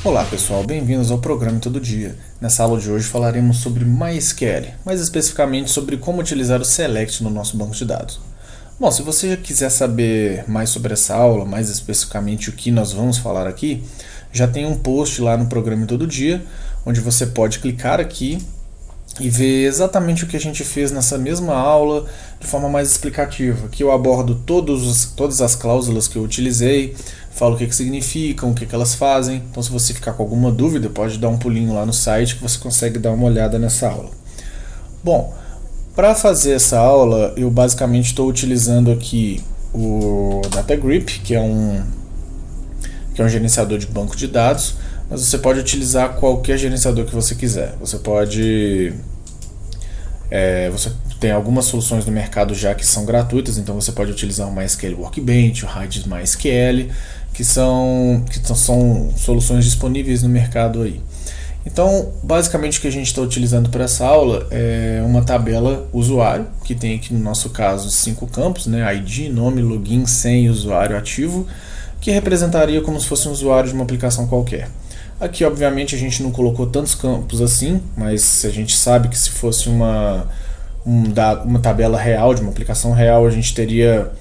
Olá pessoal, bem-vindos ao programa Todo Dia. Nessa aula de hoje falaremos sobre MySQL, mais especificamente sobre como utilizar o Select no nosso banco de dados. Bom, se você já quiser saber mais sobre essa aula, mais especificamente o que nós vamos falar aqui, já tem um post lá no programa Todo Dia, onde você pode clicar aqui e ver exatamente o que a gente fez nessa mesma aula de forma mais explicativa. Aqui eu abordo todas as cláusulas que eu utilizei, falo o que significam, o que elas fazem. Então, se você ficar com alguma dúvida, pode dar um pulinho lá no site que você consegue dar uma olhada nessa aula. Bom, para fazer essa aula, eu basicamente estou utilizando aqui o DataGrip, que é um gerenciador de banco de dados, mas você pode utilizar qualquer gerenciador que você quiser. Você tem algumas soluções no mercado já que são gratuitas, então você pode utilizar o MySQL Workbench, o RaidMySQL, que são soluções disponíveis no mercado aí. Então, basicamente o que a gente está utilizando para essa aula é uma tabela usuário, que tem aqui no nosso caso 5 campos, né? ID, nome, login, senha e usuário ativo, que representaria como se fosse um usuário de uma aplicação qualquer. Aqui, obviamente, a gente não colocou tantos campos assim, mas a gente sabe que se fosse uma tabela real, de uma aplicação real, a gente teria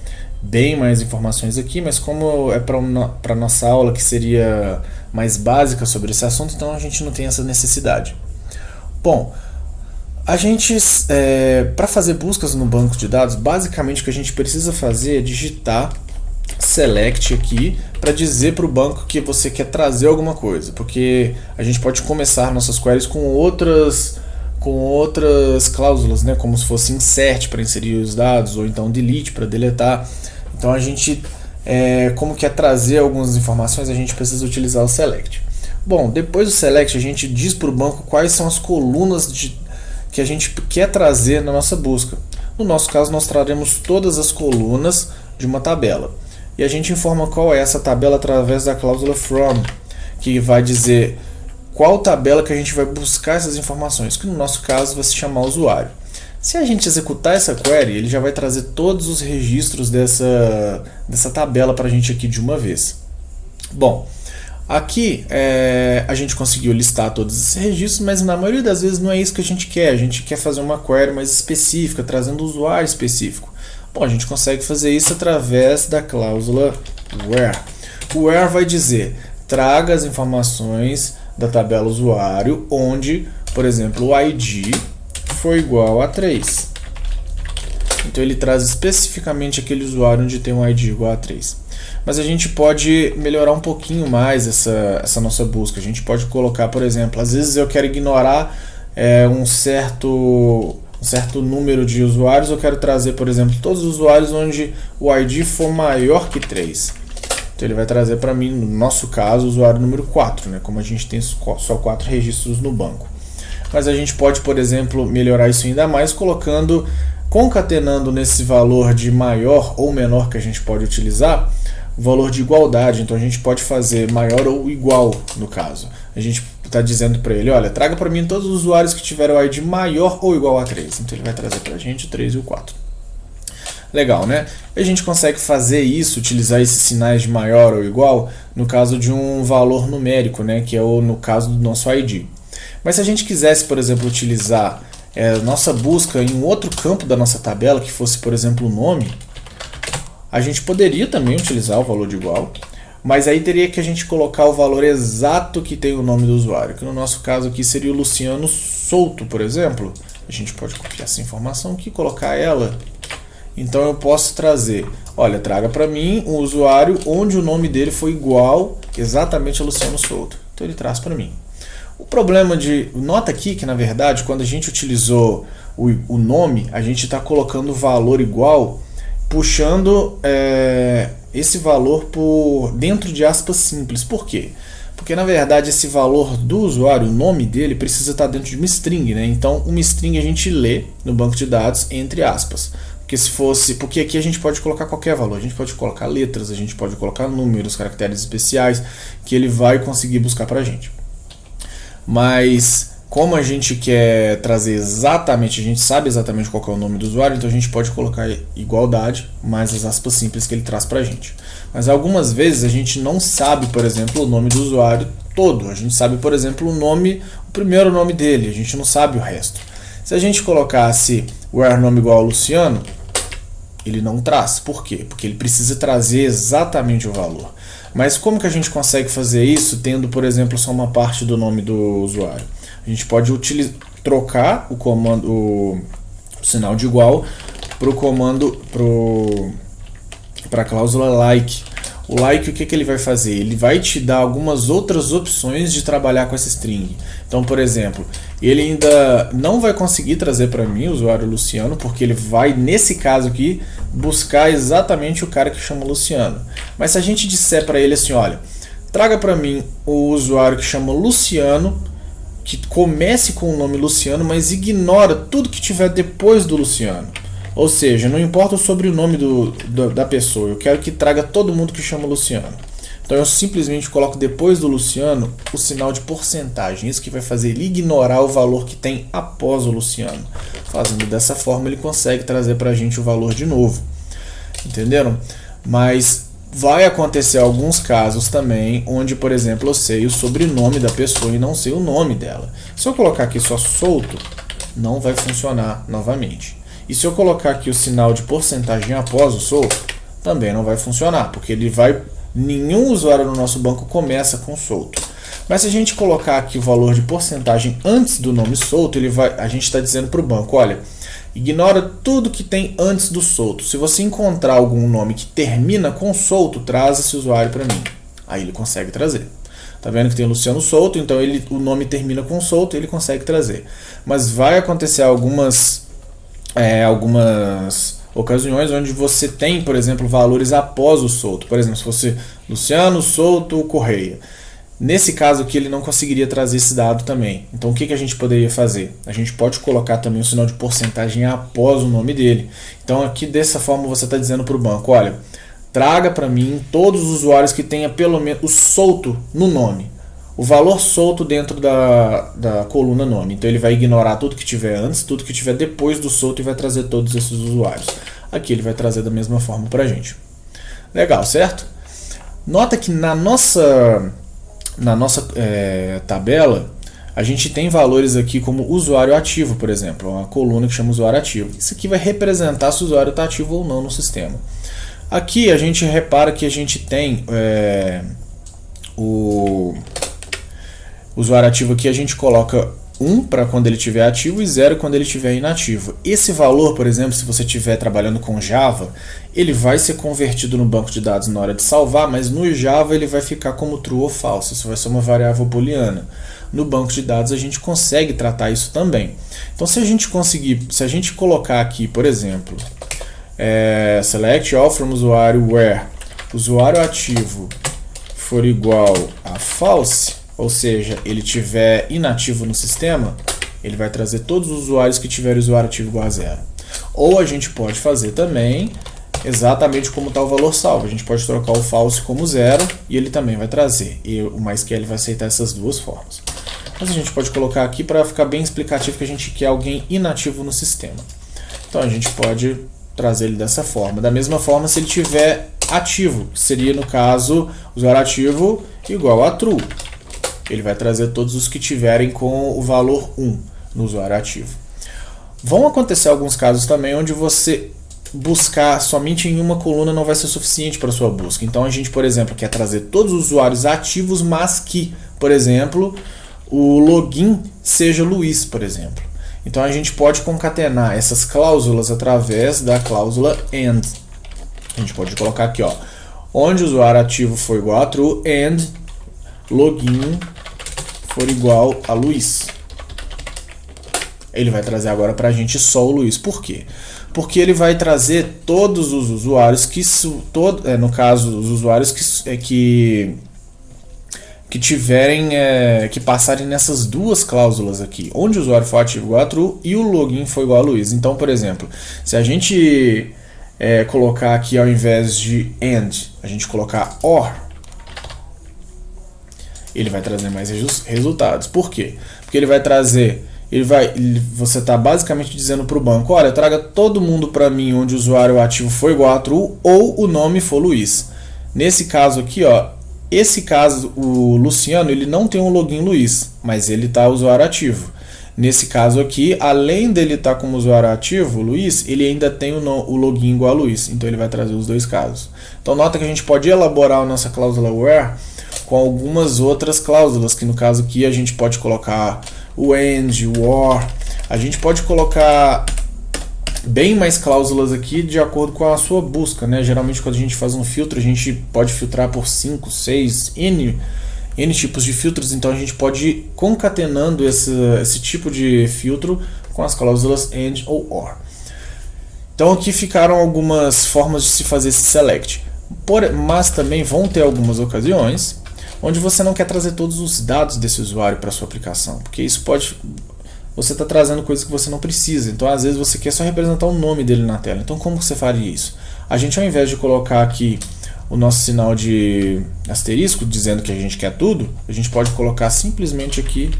bem mais informações aqui, mas como é para a nossa aula que seria mais básica sobre esse assunto, então a gente não tem essa necessidade. Bom, a gente, para fazer buscas no banco de dados, basicamente o que a gente precisa fazer é digitar Select aqui para dizer para o banco que você quer trazer alguma coisa, porque a gente pode começar nossas queries com outras cláusulas, né, como se fosse insert para inserir os dados, ou então delete para deletar. Então a gente, como quer trazer algumas informações, a gente precisa utilizar o Select. Bom, depois do Select a gente diz para o banco quais são as colunas que a gente quer trazer na nossa busca. No nosso caso nós traremos todas as colunas de uma tabela. E a gente informa qual é essa tabela através da cláusula from, que vai dizer qual tabela que a gente vai buscar essas informações, que no nosso caso vai se chamar usuário. Se a gente executar essa query, ele já vai trazer todos os registros dessa tabela para a gente aqui de uma vez. Bom, aqui a gente conseguiu listar todos esses registros, mas na maioria das vezes não é isso que a gente quer. A gente quer fazer uma query mais específica, trazendo o usuário específico. Bom, a gente consegue fazer isso através da cláusula where. O where vai dizer, traga as informações da tabela usuário, onde, por exemplo, o ID for igual a 3. Então ele traz especificamente aquele usuário onde tem um ID igual a 3. Mas a gente pode melhorar um pouquinho mais essa nossa busca. A gente pode colocar, por exemplo, às vezes eu quero ignorar um certo número de usuários, eu quero trazer, por exemplo, todos os usuários onde o ID for maior que 3. Então ele vai trazer para mim, no nosso caso, o usuário número 4, né? Como a gente tem só 4 registros no banco. Mas a gente pode, por exemplo, melhorar isso ainda mais concatenando nesse valor de maior ou menor que a gente pode utilizar, o valor de igualdade. Então a gente pode fazer maior ou igual, no caso. A gente está dizendo para ele, olha, traga para mim todos os usuários que tiveram o ID maior ou igual a 3. Então ele vai trazer para a gente o 3 e o 4. Legal, né? A gente consegue fazer isso, utilizar esses sinais de maior ou igual, no caso de um valor numérico, né? Que é no caso do nosso ID. Mas se a gente quisesse, por exemplo, utilizar nossa busca em um outro campo da nossa tabela, que fosse, por exemplo, o nome, a gente poderia também utilizar o valor de igual, mas aí teria que a gente colocar o valor exato que tem o nome do usuário, que no nosso caso aqui seria o Luciano Souto, por exemplo. A gente pode copiar essa informação aqui e colocar ela. Então eu posso trazer, olha, traga para mim um usuário onde o nome dele foi igual exatamente a Luciano Souto. Então ele traz para mim. O problema nota aqui que na verdade quando a gente utilizou o nome, a gente está colocando o valor igual, puxando esse valor por dentro de aspas simples. Por quê? Porque na verdade esse valor do usuário, o nome dele, precisa estar dentro de uma string, né? Então uma string a gente lê no banco de dados entre aspas. Porque aqui a gente pode colocar qualquer valor, a gente pode colocar letras, a gente pode colocar números, caracteres especiais, que ele vai conseguir buscar para a gente. Mas como a gente quer trazer exatamente, a gente sabe exatamente qual que é o nome do usuário, então a gente pode colocar igualdade mais as aspas simples que ele traz pra gente. Mas algumas vezes a gente não sabe, por exemplo, o nome do usuário todo. A gente sabe, por exemplo, o primeiro nome dele, a gente não sabe o resto. Se a gente colocasse where nome igual a Luciano, ele não traz. Por quê? Porque ele precisa trazer exatamente o valor. Mas como que a gente consegue fazer isso tendo, por exemplo, só uma parte do nome do usuário? A gente pode trocar o comando, o sinal de igual para o comando, para a cláusula like. O like, o que ele vai fazer? Ele vai te dar algumas outras opções de trabalhar com essa string. Então, por exemplo, ele ainda não vai conseguir trazer para mim o usuário Luciano, porque ele vai, nesse caso aqui, buscar exatamente o cara que chama Luciano. Mas se a gente disser para ele assim, olha, traga para mim o usuário que chama Luciano, que comece com o nome Luciano, mas ignora tudo que tiver depois do Luciano. Ou seja, não importa o sobrenome da pessoa, eu quero que traga todo mundo que chama Luciano. Então eu simplesmente coloco depois do Luciano o sinal de porcentagem. Isso que vai fazer ele ignorar o valor que tem após o Luciano. Fazendo dessa forma ele consegue trazer para a gente o valor de novo. Entenderam? Mas vai acontecer alguns casos também onde, por exemplo, eu sei o sobrenome da pessoa e não sei o nome dela. Se eu colocar aqui só solto, não vai funcionar novamente. E se eu colocar aqui o sinal de porcentagem após o solto, também não vai funcionar, porque nenhum usuário no nosso banco começa com solto. Mas se a gente colocar aqui o valor de porcentagem antes do nome solto, a gente está dizendo para o banco, olha, ignora tudo que tem antes do solto. Se você encontrar algum nome que termina com solto, traz esse usuário para mim. Aí ele consegue trazer. Tá vendo que tem Luciano solto, então o nome termina com solto, ele consegue trazer. Mas vai acontecer algumas ocasiões onde você tem, por exemplo, valores após o solto. Por exemplo, se fosse Luciano solto Correia. Nesse caso aqui ele não conseguiria trazer esse dado também. Então o que a gente poderia fazer? A gente pode colocar também o sinal de porcentagem após o nome dele. Então aqui dessa forma você está dizendo para o banco, olha, traga para mim todos os usuários que tenha pelo menos o solto no nome. O valor solto dentro da coluna nome. Então ele vai ignorar tudo que tiver antes, tudo que tiver depois do solto e vai trazer todos esses usuários. Aqui ele vai trazer da mesma forma para a gente. Legal, certo? Nota que na nossa tabela, a gente tem valores aqui como usuário ativo, por exemplo. Uma coluna que chama usuário ativo. Isso aqui vai representar se o usuário está ativo ou não no sistema. Aqui a gente repara que a gente tem o usuário ativo aqui, a gente coloca 1 para quando ele estiver ativo e 0 quando ele estiver inativo. Esse valor, por exemplo, se você estiver trabalhando com Java, ele vai ser convertido no banco de dados na hora de salvar, mas no Java ele vai ficar como true ou false. Isso vai ser uma variável booleana. No banco de dados a gente consegue tratar isso também. Então se a gente colocar aqui, por exemplo, select all from usuário where usuário ativo for igual a false, ou seja, ele tiver inativo no sistema, ele vai trazer todos os usuários que tiverem usuário ativo igual a 0. Ou a gente pode fazer também exatamente como está o valor salvo. A gente pode trocar o false como 0 e ele também vai trazer. E o MySQL vai aceitar essas duas formas. Mas a gente pode colocar aqui para ficar bem explicativo que a gente quer alguém inativo no sistema. Então a gente pode trazer ele dessa forma. Da mesma forma, se ele tiver ativo, seria no caso usuário ativo igual a true. Ele vai trazer todos os que tiverem com o valor 1 no usuário ativo. Vão acontecer alguns casos também onde você buscar somente em uma coluna não vai ser suficiente para a sua busca. Então a gente, por exemplo, quer trazer todos os usuários ativos, mas que, por exemplo, o login seja Luiz, por exemplo. Então a gente pode concatenar essas cláusulas através da cláusula AND. A gente pode colocar aqui, ó, onde o usuário ativo for igual a true and login for igual a Luiz. Ele vai trazer agora para a gente só o Luiz. Por quê? Porque ele vai trazer todos os usuários no caso, os usuários que tiverem, que passarem nessas duas cláusulas aqui, onde o usuário for ativo igual a true e o login for igual a Luiz. Então, por exemplo, se a gente colocar aqui ao invés de and, a gente colocar or, ele vai trazer mais resultados. Por quê? Porque Porque ele vai trazer, você está basicamente dizendo para o banco, olha, traga todo mundo para mim onde o usuário ativo for igual a true ou o nome for Luiz. Nesse caso aqui, ó, esse caso, o Luciano, ele não tem um login Luiz, mas ele está usuário ativo. Nesse caso aqui, além dele estar como usuário ativo, Luiz, ele ainda tem o login igual a Luiz, então ele vai trazer os dois casos. Então nota que a gente pode elaborar a nossa cláusula where com algumas outras cláusulas, que no caso aqui a gente pode colocar o AND, o OR, a gente pode colocar bem mais cláusulas aqui de acordo com a sua busca, né? Geralmente quando a gente faz um filtro, a gente pode filtrar por 5, 6, N tipos de filtros, então a gente pode ir concatenando esse tipo de filtro com as cláusulas AND ou OR. Então aqui ficaram algumas formas de se fazer esse select, mas também vão ter algumas ocasiões onde você não quer trazer todos os dados desse usuário para sua aplicação, porque isso você está trazendo coisas que você não precisa, então às vezes você quer só representar o nome dele na tela. Então como você faria isso? A gente, ao invés de colocar aqui o nosso sinal de asterisco dizendo que a gente quer tudo, a gente pode colocar simplesmente aqui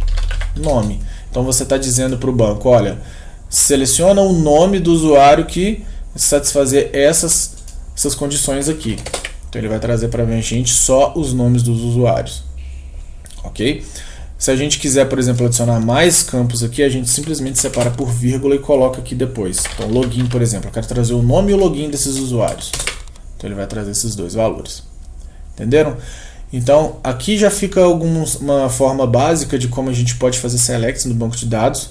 nome. Então você está dizendo para o banco, olha, seleciona o nome do usuário que satisfazer essas condições aqui. Então ele vai trazer para a gente só os nomes dos usuários, ok? Se a gente quiser, por exemplo, adicionar mais campos aqui, a gente simplesmente separa por vírgula e coloca aqui depois. Então login, por exemplo, eu quero trazer o nome e o login desses usuários. Então ele vai trazer esses dois valores. Entenderam? Então aqui já fica uma forma básica de como a gente pode fazer selects no banco de dados.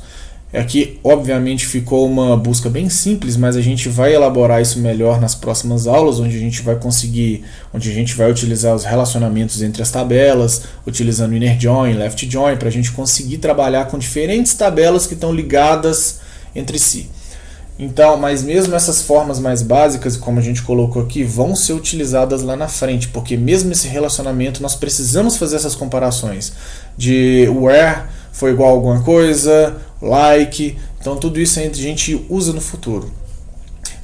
Aqui obviamente ficou uma busca bem simples, mas a gente vai elaborar isso melhor nas próximas aulas, onde a gente vai utilizar os relacionamentos entre as tabelas, utilizando inner join, left join, para a gente conseguir trabalhar com diferentes tabelas que estão ligadas entre si. Então, mas mesmo essas formas mais básicas, como a gente colocou aqui, vão ser utilizadas lá na frente, porque mesmo esse relacionamento nós precisamos fazer essas comparações de where foi igual a alguma coisa, like, então tudo isso a gente usa no futuro.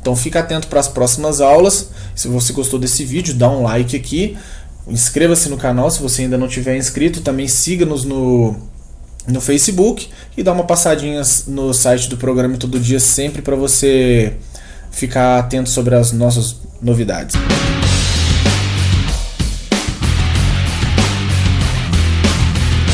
Então fica atento para as próximas aulas. Se você gostou desse vídeo, dá um like aqui, inscreva-se no canal se você ainda não tiver inscrito, também siga-nos no Facebook e dá uma passadinha no site do Programa Todo Dia sempre para você ficar atento sobre as nossas novidades.